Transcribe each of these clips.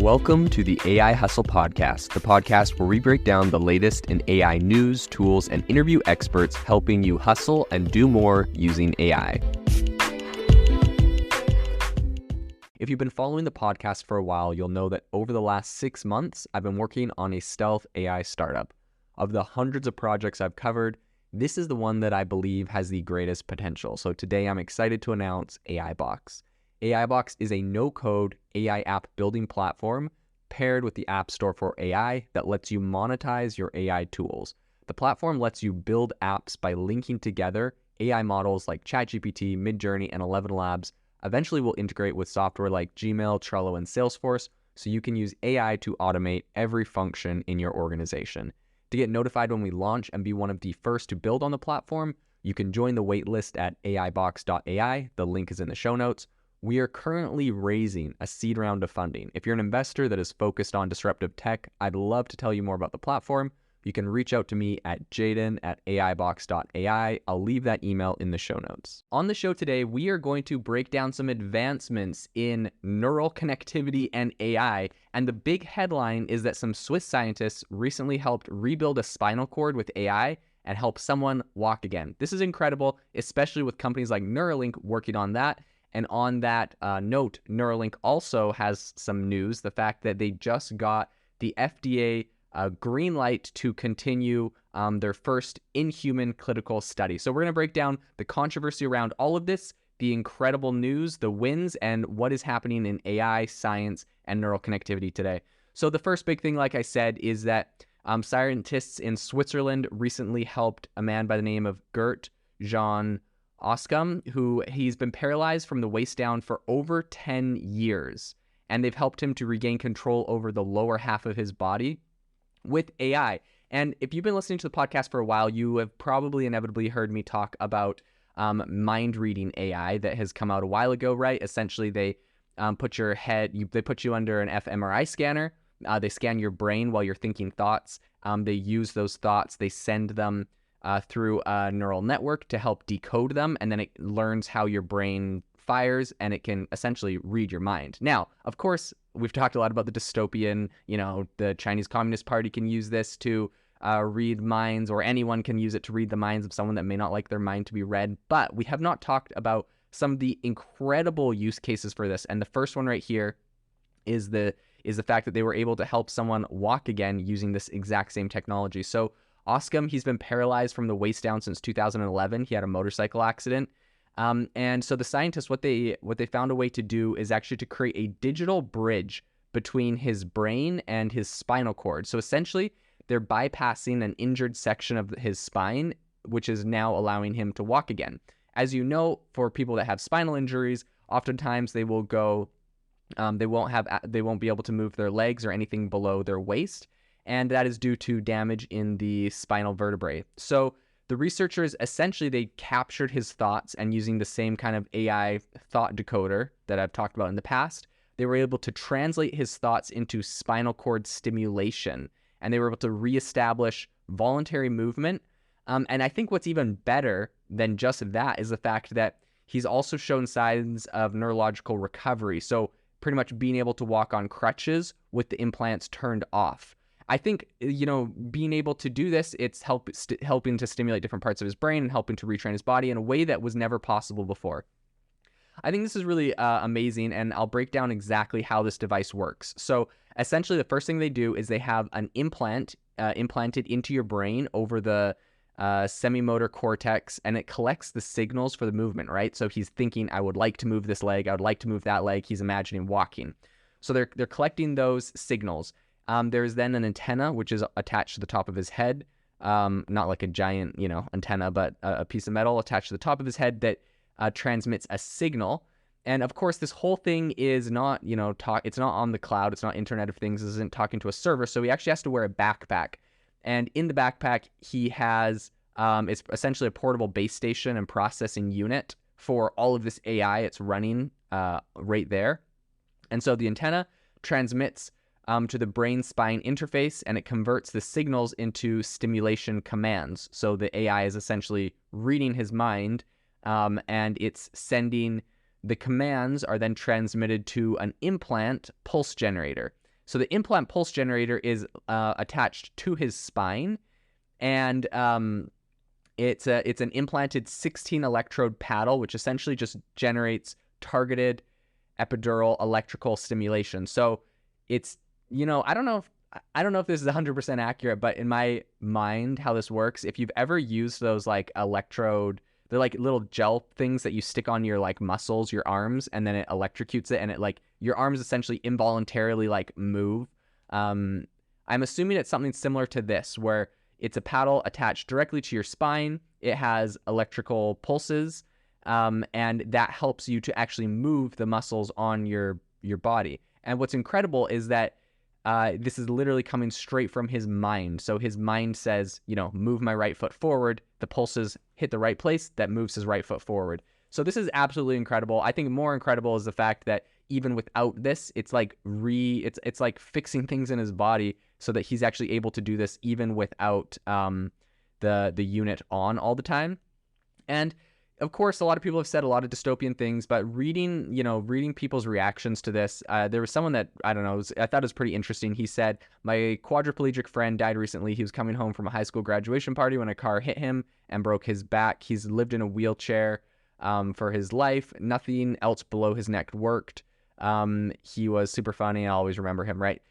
Welcome to the AI Hustle Podcast, the podcast where we break down the latest in AI news, tools, and interview experts helping you hustle and do more using AI. If you've been following the podcast for a while, you'll know that over the last 6 months, I've been working on a stealth AI startup. Of the hundreds of projects I've covered, this is the one that I believe has the greatest potential. So today I'm excited to announce AIBox. AIBox is a no-code AI app building platform paired with the App Store for AI that lets you monetize your AI tools. The platform lets you build apps by linking together AI models like ChatGPT, Midjourney, and 11 Labs. Eventually will integrate with software like Gmail, Trello, and Salesforce, so you can use AI to automate every function in your organization. To get notified when we launch and be one of the first to build on the platform, you can join the waitlist at aibox.ai. The link is in the show notes. We are currently raising a seed round of funding. If you're an investor that is focused on disruptive tech, I'd love to tell you more about the platform. You can reach out to me at jaden@aibox.ai. I'll leave that email in the show notes. On the show today, we are going to break down some advancements in neural connectivity and AI. And the big headline is that some Swiss scientists recently helped rebuild a spinal cord with AI and help someone walk again. This is incredible, especially with companies like Neuralink working on that. And on that note, Neuralink also has some news, the fact that they just got the FDA green light to continue their first in-human clinical study. So we're going to break down the controversy around all of this, the incredible news, the wins, and what is happening in AI, science, and neural connectivity today. So the first big thing, like I said, is that scientists in Switzerland recently helped a man by the name of Gert Jan Oskam, who he's been paralyzed from the waist down for over 10 years. And they've helped him to regain control over the lower half of his body with AI. And if you've been listening to the podcast for a while, you have probably inevitably heard me talk about mind reading AI that has come out a while ago, right? Essentially, they put your head, they put you under an fMRI scanner. They scan your brain while you're thinking thoughts. They use those thoughts, they send them through a neural network to help decode them, and then it learns how your brain fires, and it can essentially read your mind. Now, of course, we've talked a lot about the dystopian, the Chinese Communist Party can use this to read minds, or anyone can use it to read the minds of someone that may not like their mind to be read, but we have not talked about some of the incredible use cases for this, and the first one right here is the fact that they were able to help someone walk again using this exact same technology. So Oskam, he's been paralyzed from the waist down since 2011. He had a motorcycle accident. And so the scientists, what they found a way to do is actually to create a digital bridge between his brain and his spinal cord. So essentially, they're bypassing an injured section of his spine, which is now allowing him to walk again. As you know, for people that have spinal injuries, oftentimes they will go, they won't be able to move their legs or anything below their waist. And that is due to damage in the spinal vertebrae. So the researchers, essentially, they captured his thoughts, and using the same kind of AI thought decoder that I've talked about in the past, they were able to translate his thoughts into spinal cord stimulation, and they were able to reestablish voluntary movement. And I think what's even better than just that is the fact that he's also shown signs of neurological recovery. So pretty much being able to walk on crutches with the implants turned off. I think, being able to do this, it's helping to stimulate different parts of his brain and helping to retrain his body in a way that was never possible before. I think this is really amazing, and I'll break down exactly how this device works. So essentially, the first thing they do is they have an implant implanted into your brain over the semimotor cortex, and it collects the signals for the movement, right? So he's thinking, I would like to move this leg, I would like to move that leg. He's imagining walking. So they're collecting those signals. There's then an antenna, which is attached to the top of his head, not like a giant, antenna, but a piece of metal attached to the top of his head that transmits a signal. And of course, this whole thing is not, it's not on the cloud. It's not Internet of Things. This isn't talking to a server. So he actually has to wear a backpack. And in the backpack, he has, it's essentially a portable base station and processing unit for all of this AI. It's running right there. And so the antenna transmits to the brain-spine interface, and it converts the signals into stimulation commands. So the AI is essentially reading his mind, and it's sending the commands are then transmitted to an implant pulse generator. So the implant pulse generator is attached to his spine, and it's an implanted 16 electrode paddle, which essentially just generates targeted epidural electrical stimulation. So it's, I don't know if this is 100% accurate, but in my mind, how this works, if you've ever used those like electrode, they're like little gel things that you stick on your like muscles, your arms, and then it electrocutes it, and it like your arms essentially involuntarily like move. I'm assuming it's something similar to this, where it's a paddle attached directly to your spine. It has electrical pulses, and that helps you to actually move the muscles on your body. And what's incredible is that this is literally coming straight from his mind. So his mind says, move my right foot forward. The pulses hit the right place. That moves his right foot forward. So this is absolutely incredible. I think more incredible is the fact that even without this, it's like it's like fixing things in his body so that he's actually able to do this even without the unit on all the time. And of course, a lot of people have said a lot of dystopian things, but reading people's reactions to this, there was someone that, I don't know, I thought it was pretty interesting. He said, my quadriplegic friend died recently. He was coming home from a high school graduation party when a car hit him and broke his back. He's lived in a wheelchair for his life. Nothing else below his neck worked. He was super funny. I always remember him, right?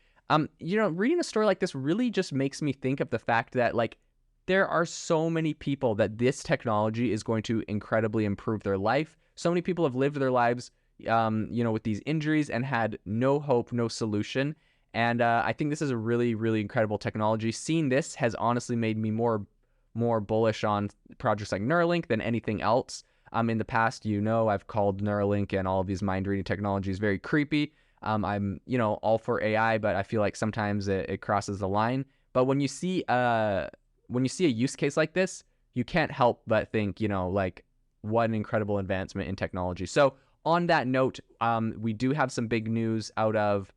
Reading a story like this really just makes me think of the fact that, like, there are so many people that this technology is going to incredibly improve their life. So many people have lived their lives, with these injuries and had no hope, no solution. And I think this is a really, really incredible technology. Seeing this has honestly made me more bullish on projects like Neuralink than anything else. In the past, I've called Neuralink and all of these mind-reading technologies very creepy. I'm, all for AI, but I feel like sometimes it crosses the line. But when you see a use case like this, you can't help but think, like, what an incredible advancement in technology. So on that note, we have some big news out of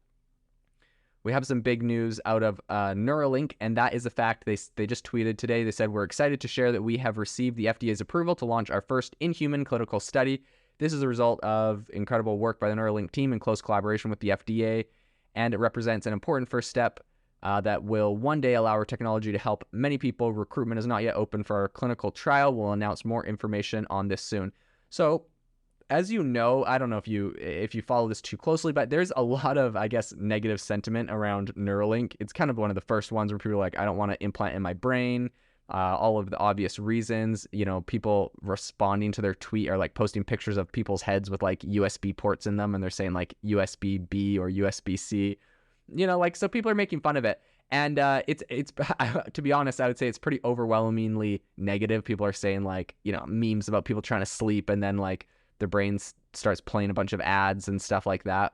Neuralink, and that is the fact they just tweeted today. They said, we're excited to share that we have received the FDA's approval to launch our first in-human clinical study. This is a result of incredible work by the Neuralink team in close collaboration with the FDA, and it represents an important first step that will one day allow our technology to help many people. Recruitment is not yet open for our clinical trial. We'll announce more information on this soon. So, as you know, I don't know if you follow this too closely, but there's a lot of, I guess, negative sentiment around Neuralink. It's kind of one of the first ones where people are like, I don't want to implant in my brain. All of the obvious reasons, people responding to their tweet are like posting pictures of people's heads with like USB ports in them, and they're saying like USB-B or USB-C. So people are making fun of it. And it's to be honest, I would say it's pretty overwhelmingly negative. People are saying like, memes about people trying to sleep and then like their brain starts playing a bunch of ads and stuff like that.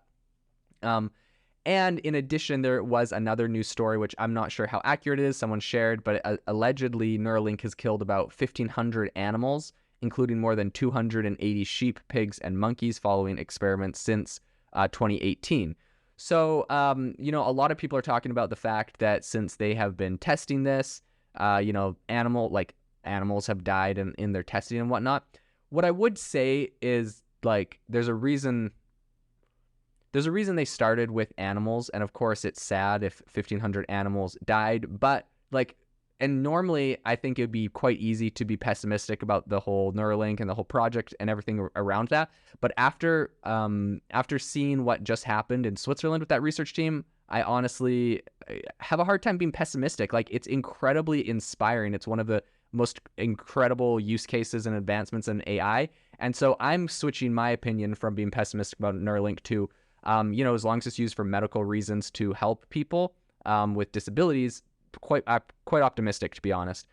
And in addition, there was another news story, which I'm not sure how accurate it is. Someone shared, but allegedly Neuralink has killed about 1,500 animals, including more than 280 sheep, pigs, and monkeys following experiments since 2018. So, a lot of people are talking about the fact that since they have been testing this, animals have died in their testing and whatnot. What I would say is, like, there's a reason they started with animals, and of course it's sad if 1,500 animals died, but like, and normally I think it'd be quite easy to be pessimistic about the whole Neuralink and the whole project and everything around that. But after seeing what just happened in Switzerland with that research team, I honestly have a hard time being pessimistic. Like, it's incredibly inspiring. It's one of the most incredible use cases and advancements in AI. And so I'm switching my opinion from being pessimistic about Neuralink to, as long as it's used for medical reasons to help people with disabilities, quite optimistic, to be honest.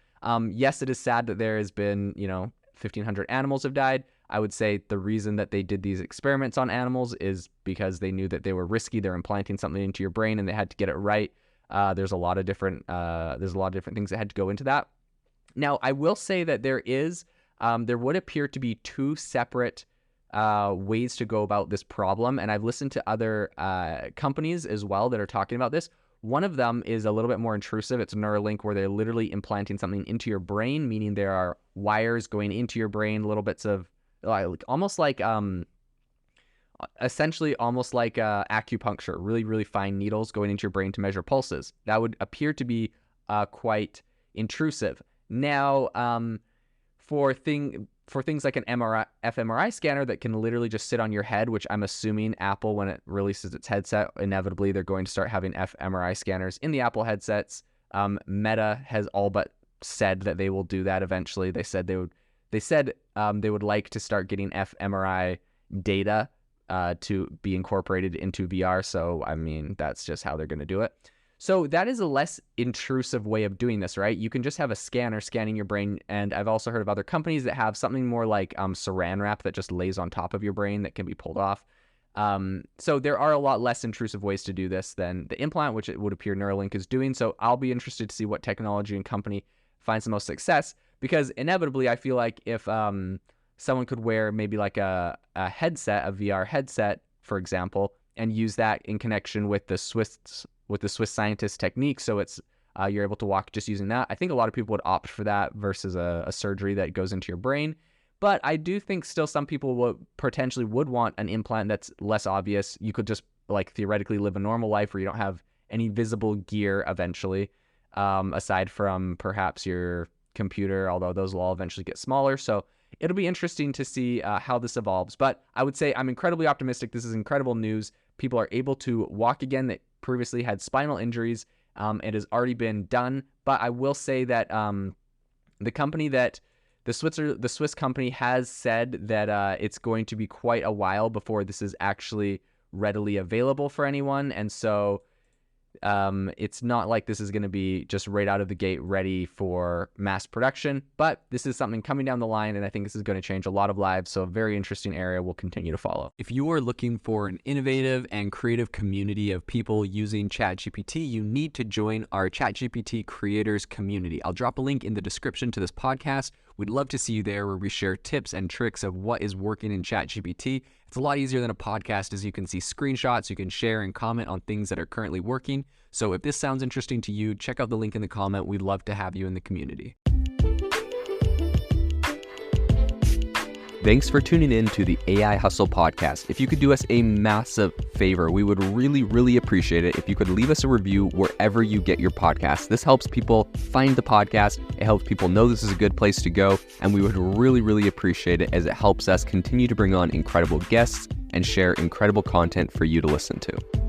Yes, it is sad that there has been, 1,500 animals have died. I would say the reason that they did these experiments on animals is because they knew that they were risky. They're implanting something into your brain and they had to get it right. There's a lot of different things that had to go into that. Now, I will say that there would appear to be two separate ways to go about this problem. And I've listened to other companies as well that are talking about this. One of them is a little bit more intrusive. It's Neuralink, where they're literally implanting something into your brain, meaning there are wires going into your brain, little bits of almost like essentially almost like acupuncture, really, really fine needles going into your brain to measure pulses. That would appear to be quite intrusive. Now, for things like an fMRI scanner that can literally just sit on your head, which I'm assuming Apple, when it releases its headset, inevitably they're going to start having fMRI scanners in the Apple headsets. Meta has all but said that they will do that eventually. They said they would like to start getting fMRI data to be incorporated into VR. So, I mean, that's just how they're going to do it. So that is a less intrusive way of doing this, right? You can just have a scanner scanning your brain. And I've also heard of other companies that have something more like saran wrap that just lays on top of your brain that can be pulled off. So there are a lot less intrusive ways to do this than the implant, which it would appear Neuralink is doing. So I'll be interested to see what technology and company finds the most success, because inevitably I feel like if someone could wear maybe like a headset, a VR headset, for example, and use that in connection with the Swiss scientist technique, so it's you're able to walk just using that. I think a lot of people would opt for that versus a surgery that goes into your brain. But I do think still some people would want an implant that's less obvious. You could just like theoretically live a normal life where you don't have any visible gear eventually, aside from perhaps your computer, although those will all eventually get smaller. So it'll be interesting to see how this evolves. But I would say I'm incredibly optimistic. This is incredible news. People are able to walk again that previously had spinal injuries. It has already been done. But I will say that the Swiss company has said that it's going to be quite a while before this is actually readily available for anyone. And so it's not like this is going to be just right out of the gate ready for mass production, but this is something coming down the line, and I think this is going to change a lot of lives. So a very interesting area we'll continue to follow. If you are looking for an innovative and creative community of people using ChatGPT, you need to join our ChatGPT creators community. I'll drop a link in the description to this podcast. We'd love to see you there, where we share tips and tricks of what is working in ChatGPT. It's a lot easier than a podcast, as you can see screenshots, you can share and comment on things that are currently working. So if this sounds interesting to you, check out the link in the comment. We'd love to have you in the community. Thanks for tuning in to the AI Hustle podcast. If you could do us a massive favor, we would really, really appreciate it if you could leave us a review wherever you get your podcast. This helps people find the podcast. It helps people know this is a good place to go. And we would really, really appreciate it, as it helps us continue to bring on incredible guests and share incredible content for you to listen to.